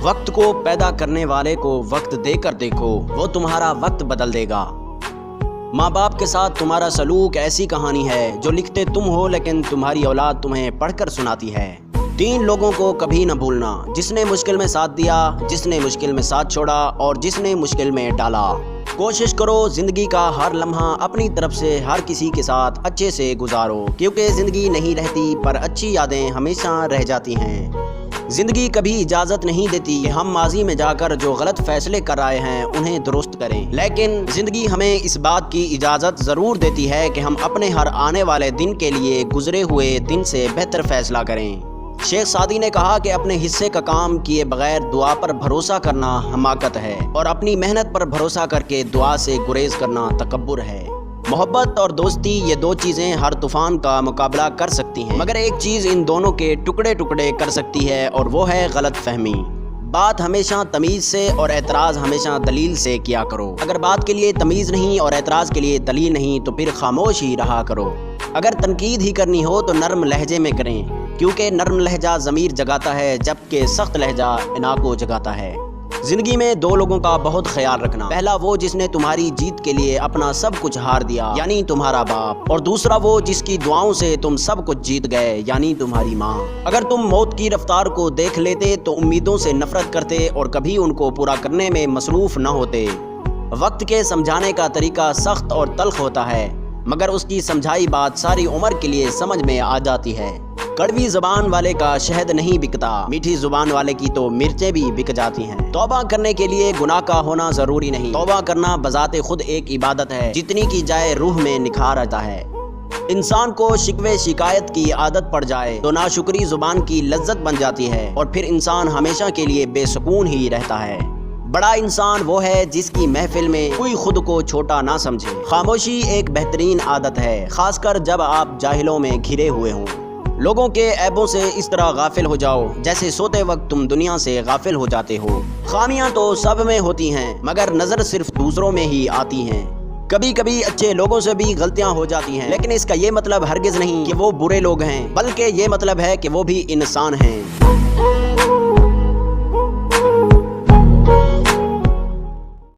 वक्त को पैदा करने वाले को वक्त देकर देखो, वो तुम्हारा वक्त बदल देगा। माँ बाप के साथ तुम्हारा सलूक ऐसी कहानी है जो लिखते तुम हो लेकिन तुम्हारी औलाद तुम्हें पढ़कर सुनाती है। 3 लोगों को कभी न भूलना, जिसने मुश्किल में साथ दिया, जिसने मुश्किल में साथ छोड़ा और जिसने मुश्किल में डाला। कोशिश करो जिंदगी का हर लम्हा अपनी तरफ से हर किसी के साथ अच्छे से गुजारो, क्योंकि जिंदगी नहीं रहती पर अच्छी यादें हमेशा रह जाती हैं। जिंदगी कभी इजाज़त नहीं देती कि हम माजी में जाकर जो गलत फैसले कर आए हैं उन्हें दुरुस्त करें, लेकिन जिंदगी हमें इस बात की इजाज़त ज़रूर देती है कि हम अपने हर आने वाले दिन के लिए गुजरे हुए दिन से बेहतर फैसला करें। शेख सादी ने कहा कि अपने हिस्से का काम किए बगैर दुआ पर भरोसा करना हमाकत है और अपनी मेहनत पर भरोसा करके दुआ से गुरेज करना तकब्बुर है। मोहब्बत और दोस्ती, ये 2 चीज़ें हर तूफान का मुकाबला कर सकती हैं, मगर एक चीज़ इन दोनों के टुकड़े टुकड़े कर सकती है और वो है गलत फहमी। बात हमेशा तमीज़ से और एतराज़ हमेशा दलील से किया करो। अगर बात के लिए तमीज़ नहीं और एतराज़ के लिए दलील नहीं तो फिर खामोश ही रहा करो। अगर तनकीद ही करनी हो तो नरम लहजे में करें, क्योंकि नरम लहजा ज़मीर जगाता है जबकि सख्त लहजा इना को जगाता है। जिंदगी में 2 लोगों का बहुत ख्याल रखना। पहला वो जिसने तुम्हारी जीत के लिए अपना सब कुछ हार दिया, यानी तुम्हारा बाप, और दूसरा वो जिसकी दुआओं से तुम सब कुछ जीत गए, यानी तुम्हारी माँ। अगर तुम मौत की रफ्तार को देख लेते तो उम्मीदों से नफरत करते और कभी उनको पूरा करने में मसरूफ न होते। वक्त के समझाने का तरीका सख्त और तल्ख होता है, मगर उसकी समझाई बात सारी उम्र के लिए समझ में आ जाती है। कड़वी ज़ुबान वाले का शहद नहीं बिकता, मीठी ज़ुबान वाले की तो मिर्चें भी बिक जाती हैं। तौबा करने के लिए गुनाह का होना ज़रूरी नहीं, तौबा करना बजाते खुद एक इबादत है, जितनी की जाए रूह में निखार आता है। इंसान को शिकवे शिकायत की आदत पड़ जाए तो नाशुक्री ज़ुबान की लज्जत बन जाती है और फिर इंसान हमेशा के लिए बेसुकून ही रहता है। बड़ा इंसान वो है जिसकी महफिल में कोई खुद को छोटा ना समझे। खामोशी एक बेहतरीन आदत है, खासकर जब आप जाहिलों में घिरे हुए हों। लोगों के ऐबों से इस तरह गाफिल हो जाओ जैसे सोते वक्त तुम दुनिया से गाफिल हो जाते हो। खामियां तो सब में होती हैं, मगर नज़र सिर्फ दूसरों में ही आती हैं। कभी कभी अच्छे लोगों से भी गलतियां हो जाती हैं, लेकिन इसका ये मतलब हरगिज नहीं कि वो बुरे लोग हैं, बल्कि ये मतलब है कि वो भी इंसान हैं।